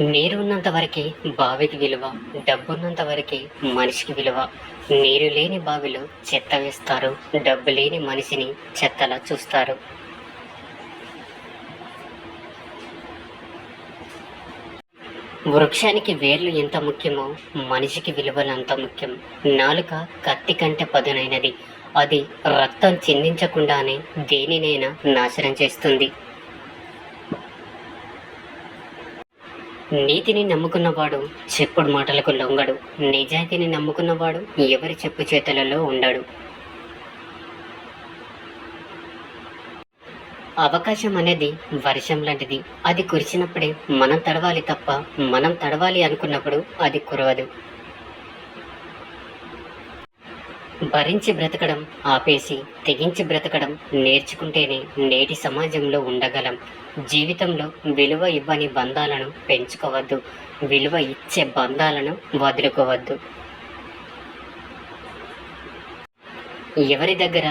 నీరు ఉన్నంత వరకే బావికి విలువ, డబ్బున్నంత వరకే మనిషికి విలువ. నీరు లేని బావిలో చెత్త వేస్తారు, డబ్బు లేని మనిషిని చెత్తలా చూస్తారు. వృక్షానికి వేర్లు ఎంత ముఖ్యమో మనిషికి విలువలు అంత ముఖ్యం. నాలుక కత్తి కంటే పదునైనది. అది రక్తం చిందించకుండానే దేనినైనా నాశనం చేస్తుంది. నీతిని నమ్ముకున్నవాడు చెప్పుడు మాటలకు లొంగడు. నిజాయితీని నమ్ముకున్నవాడు ఎవరి చెప్పు చేతులలో ఉండడు. అవకాశం అనేది వర్షం లాంటిది. అది కురిసినప్పుడే మనం తడవాలి తప్ప మనం తడవాలి అనుకున్నప్పుడు అది కురవదు. భరించి బ్రతకడం ఆపేసి తెగించి బ్రతకడం నేర్చుకుంటేనే నేటి సమాజంలో ఉండగలం. జీవితంలో విలువ ఇవ్వని బంధాలను పెంచుకోవద్దు, విలువ ఇచ్చే బంధాలను వదులుకోవద్దు. ఎవరి దగ్గర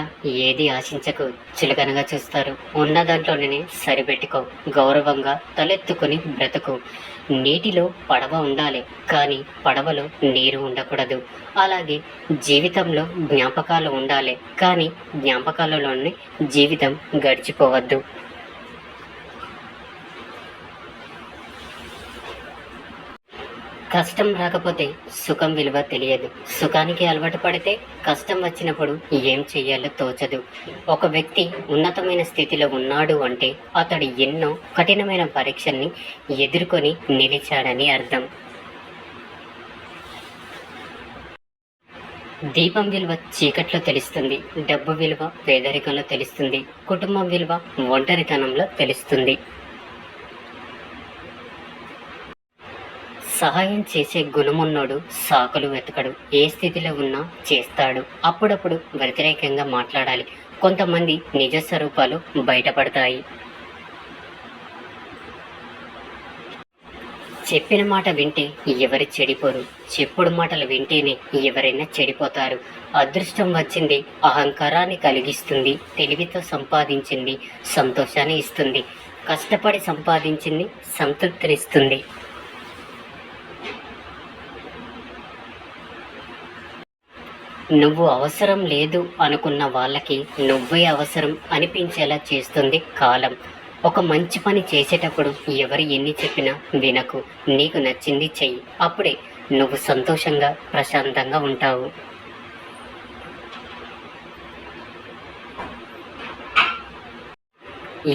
ఏది ఆశించకు, చులకనగా చూస్తారు. ఉన్న దాంట్లోనే సరిపెట్టుకో. గౌరవంగా తలెత్తుకుని బ్రతుకు. నీటిలో పడవ ఉండాలి, కానీ పడవలో నీరు ఉండకూడదు. అలాగే జీవితంలో జ్ఞాపకాలు ఉండాలి, కానీ జ్ఞాపకాలలోనే జీవితం గడిచిపోవద్దు. కష్టం రాకపోతే సుఖం విలువ తెలియదు. సుఖానికి అలవాటు పడితే కష్టం వచ్చినప్పుడు ఏం చెయ్యాలో తోచదు. ఒక వ్యక్తి ఉన్నతమైన స్థితిలో ఉన్నాడు అంటే అతడు ఎన్నో కఠినమైన పరీక్షల్ని ఎదుర్కొని నిలిచాడని అర్థం. దీపం విలువ చీకట్లో తెలుస్తుంది, డబ్బు విలువ పేదరికంలో తెలుస్తుంది, కుటుంబం విలువ ఒంటరితనంలో తెలుస్తుంది. సహాయం చేసే గుణమున్నోడు సాకులు వెతకడు. ఏ స్థితిలో ఉన్నా చేస్తాడు. అప్పుడప్పుడు వ్యతిరేకంగా మాట్లాడాలి. కొంతమంది నిజ స్వరూపాలు బయటపడతాయి. చెప్పిన మాట వింటే ఎవరు చెడిపోరు, చెప్పుడు మాటలు వింటేనే ఎవరైనా చెడిపోతారు. అదృష్టం వచ్చింది అహంకారాన్ని కలిగిస్తుంది, తెలివితో సంపాదించింది సంతోషాన్ని ఇస్తుంది, కష్టపడి సంపాదించింది సంతృప్తినిస్తుంది. నువ్వు అవసరం లేదు అనుకున్న వాళ్ళకి నువ్వే అవసరం అనిపించేలా చేస్తుంది కాలం. ఒక మంచి పని చేసేటప్పుడు ఎవరు ఎన్ని చెప్పినా వినకు. నీకు నచ్చింది చెయ్యి. అప్పుడే నువ్వు సంతోషంగా ప్రశాంతంగా ఉంటావు.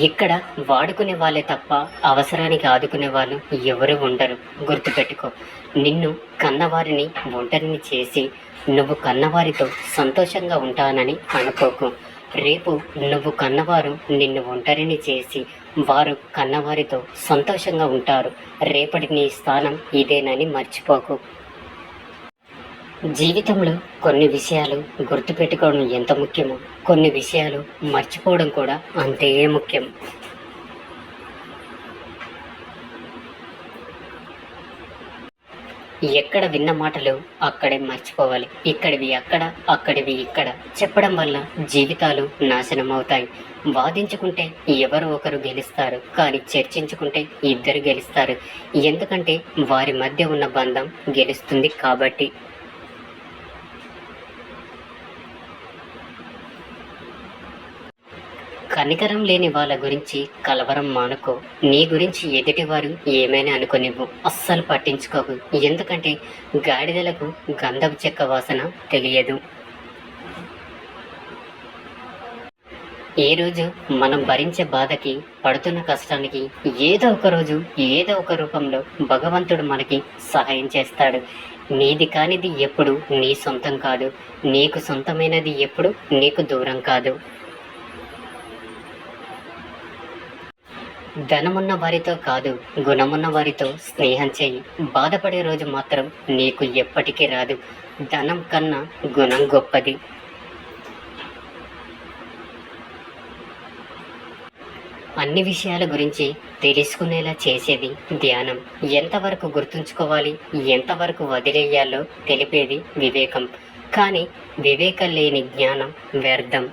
ఇక్కడ వాడుకునే వాళ్ళే తప్ప అవసరానికి ఆదుకునే వాళ్ళు ఎవరు ఉండరు. గుర్తుపెట్టుకో. నిన్ను కన్నవారిని ఒంటరిని చేసి నువ్వు కన్నవారితో సంతోషంగా ఉంటానని అనుకోకు. రేపు నువ్వు కన్నవారు నిన్ను ఒంటరిని చేసి వారు కన్నవారితో సంతోషంగా ఉంటారు. రేపటి నీ స్థానం ఇదేనని మర్చిపోకు. జీవితంలో కొన్ని విషయాలు గుర్తుపెట్టుకోవడం ఎంత ముఖ్యమో కొన్ని విషయాలు మర్చిపోవడం కూడా అంతే ముఖ్యం. ఎక్కడ విన్న మాటలు అక్కడే మర్చిపోవాలి. ఇక్కడివి అక్కడ, అక్కడివి ఇక్కడ చెప్పడం వల్ల జీవితాలు నాశనం అవుతాయి. వాదించుకుంటే ఎవరు ఒకరు గెలుస్తారు, కానీ చర్చించుకుంటే ఇద్దరు గెలుస్తారు. ఎందుకంటే వారి మధ్య ఉన్న బంధం గెలుస్తుంది కాబట్టి. కనికరం లేని వాళ్ళ గురించి కలవరం మానుకో. నీ గురించి ఎదుటివారు ఏమైనా అనుకోనివ్వు, అస్సలు పట్టించుకోకు. ఎందుకంటే గాడిదలకు గంధపు చెక్క వాసన తెలియదు. ఏ రోజు మనం భరించే బాధకి పడుతున్న కష్టానికి ఏదో ఒక రోజు ఏదో ఒక రూపంలో భగవంతుడు మనకి సహాయం చేస్తాడు. నీది కానిది ఎప్పుడు నీ సొంతం కాదు, నీకు సొంతమైనది ఎప్పుడు నీకు దూరం కాదు. ధనమున్న వారితో కాదు, గుణమున్న వారితో స్నేహం చేయి. బాధపడే రోజు మాత్రం నీకు ఎప్పటికీ రాదు. ధనం కన్నా గుణం గొప్పది. అన్ని విషయాల గురించి తెలుసుకునేలా చేసేది ధ్యానం. ఎంతవరకు గుర్తుంచుకోవాలి, ఎంతవరకు వదిలేయాలో తెలిపేది వివేకం. కానీ వివేకం లేని జ్ఞానం వ్యర్థం.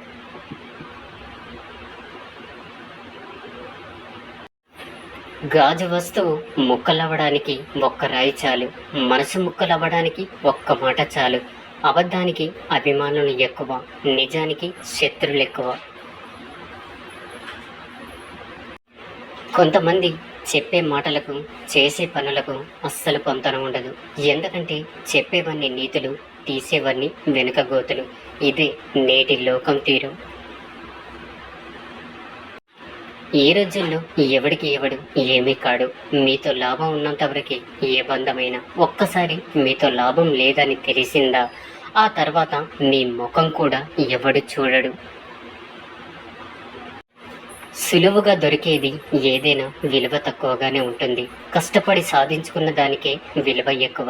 గాజు వస్తువు ముక్కలవ్వడానికి ఒక్క రాయి చాలు, మనసు ముక్కలవ్వడానికి ఒక్క మాట చాలు. అబద్ధానికి అభిమానులు ఎక్కువ, నిజానికి శత్రువులు ఎక్కువ. కొంతమంది చెప్పే మాటలకు చేసే పనులకు అస్సలు పొంతన ఉండదు. ఎందుకంటే చెప్పేవన్నీ నీతులు, తీసేవన్నీ వెనుకగోతులు. ఇదే నేటి లోకం తీరు. ఈ రోజుల్లో ఎవడికి ఎవడు ఏమీ కాడు. మీతో లాభం ఉన్నంత వరకే ఏ బంధమైనా. ఒక్కసారి మీతో లాభం లేదని తెలిసిందా, ఆ తర్వాత మీ ముఖం కూడా ఎవడు చూడడు. సులువుగా దొరికేది ఏదైనా విలువ తక్కువగానే ఉంటుంది. కష్టపడి సాధించుకున్న దానికే విలువ ఎక్కువ.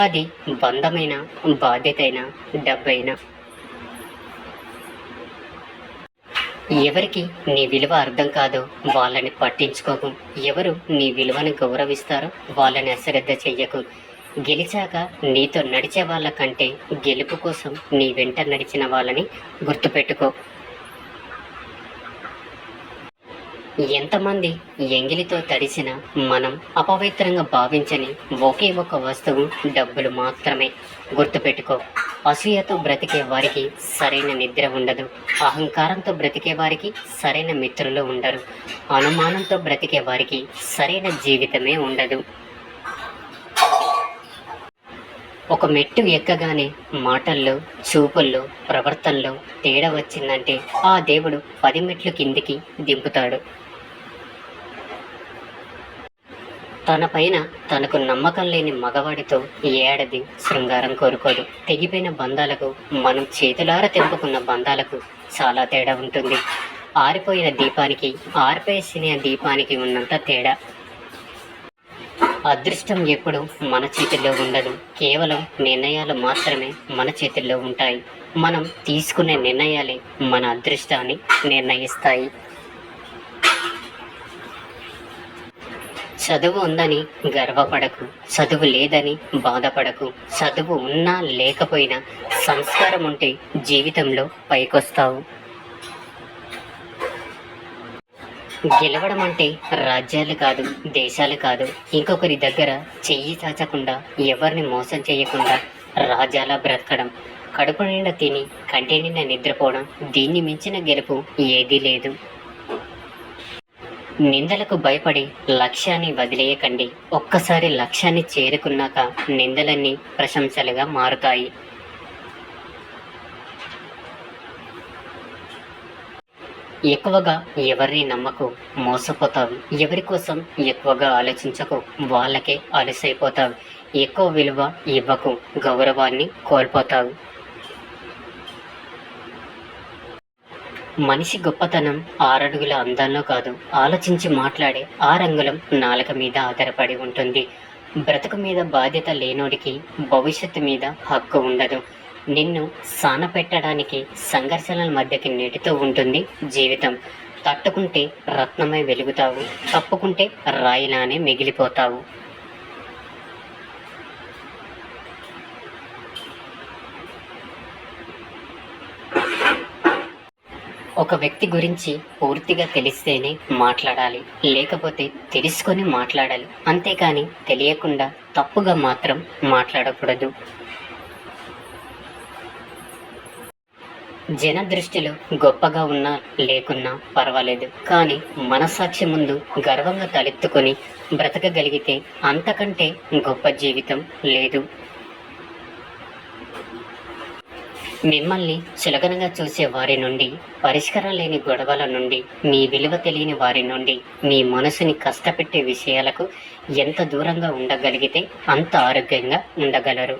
అది బంధమైన, బాధ్యతైనా, డబ్బైనా. ఎవరికి నీ విలువ అర్థం కాదో వాళ్ళని పట్టించుకోకు. ఎవరు నీ విలువను గౌరవిస్తారో వాళ్ళని అశ్రద్ధ చెయ్యకు. గెలిచాక నీతో నడిచే వాళ్ళ కంటే గెలుపు కోసం నీ వెంట నడిచిన వాళ్ళని గుర్తుపెట్టుకో. ఎంతమంది ఎంగిలితో తడిసిన మనం అపవిత్రంగా భావించని ఒకే ఒక వస్తువు డబ్బులు మాత్రమే. గుర్తుపెట్టుకో. అసూయతో బ్రతికే వారికి సరైన నిద్ర ఉండదు. అహంకారంతో బ్రతికే వారికి సరైన మిత్రులు ఉండరు. అనుమానంతో బ్రతికే వారికి సరైన జీవితమే ఉండదు. ఒక మెట్టు ఎక్కగానే మాటల్లో, చూపుల్లో, ప్రవర్తనలో తేడా వచ్చిందంటే ఆ దేవుడు 10 మెట్లు కిందికి దింపుతాడు. తన పైన తనకు నమ్మకం లేని మగవాడితో ఏడాది శృంగారం కోరుకోదు. తెగిపోయిన బంధాలకు, మనం చేతులార తెంపుకున్న బంధాలకు చాలా తేడా ఉంటుంది. ఆరిపోయిన దీపానికి, ఆర్పేసిన దీపానికి ఉన్నంత తేడా. అదృష్టం ఎప్పుడు మన చేతుల్లో ఉండదు. కేవలం నిర్ణయాలు మాత్రమే మన చేతుల్లో ఉంటాయి. మనం తీసుకునే నిర్ణయాలే మన అదృష్టాన్ని నిర్ణయిస్తాయి. చదువు ఉందని గర్వపడకు, చదువు లేదని బాధపడకు. చదువు ఉన్నా లేకపోయినా సంస్కారం ఉంటే జీవితంలో పైకొస్తావు. గెలవడం అంటే రాజ్యాలు కాదు, దేశాలు కాదు. ఇంకొకరి దగ్గర చెయ్యి చాచకుండా, ఎవరిని మోసం చేయకుండా రాజాలా బ్రతకడం. కడుపు నిండా తిని కంటి నిండా నిద్రపోవడం. దీన్ని మించిన గెలుపు ఏదీ లేదు. నిందలకు భయపడి లక్ష్యాన్ని వదిలేయకండి. ఒక్కసారి లక్ష్యాన్ని చేరుకున్నాక నిందలన్నీ ప్రశంసలుగా మారుతాయి. ఎక్కువగా ఎవరిని నమ్మకు, మోసపోతావు. ఎవరి కోసం ఎక్కువగా ఆలోచించకు, వాళ్ళకే అలసైపోతావు. ఎక్కువ విలువ ఇవ్వకు, గౌరవాన్ని కోల్పోతావు. మనిషి గొప్పతనం 6 అడుగుల అందంలో కాదు, ఆలోచించి మాట్లాడే 6 అంగుళం నాలుక మీద ఆధారపడి ఉంటుంది. బ్రతుకు మీద బాధ్యత లేనోడికి భవిష్యత్తు మీద హక్కు ఉండదు. నిన్ను సానపెట్టడానికి సంఘర్షణల మధ్యకి నెడుతూ ఉంటుంది జీవితం. తట్టుకుంటే రత్నమై వెలుగుతావు, తప్పుకుంటే రాయిలానే మిగిలిపోతావు. ఒక వ్యక్తి గురించి పూర్తిగా తెలిస్తేనే మాట్లాడాలి, లేకపోతే తెలుసుకొని మాట్లాడాలి. అంతేకాని తెలియకుండా తప్పుగా మాత్రం మాట్లాడకూడదు. జన దృష్టిలో గొప్పగా ఉన్నా లేకున్నా పర్వాలేదు, కానీ మనస్సాక్షి ముందు గర్వంగా తలెత్తుకొని బ్రతకగలిగితే అంతకంటే గొప్ప జీవితం లేదు. మిమ్మల్ని చులకనగా చూసే వారి నుండి, పరిష్కారం లేని గొడవల నుండి, మీ విలువ తెలియని వారి నుండి, మీ మనసుని కష్టపెట్టే విషయాలకు ఎంత దూరంగా ఉండగలిగితే అంత ఆరోగ్యంగా ఉండగలరు.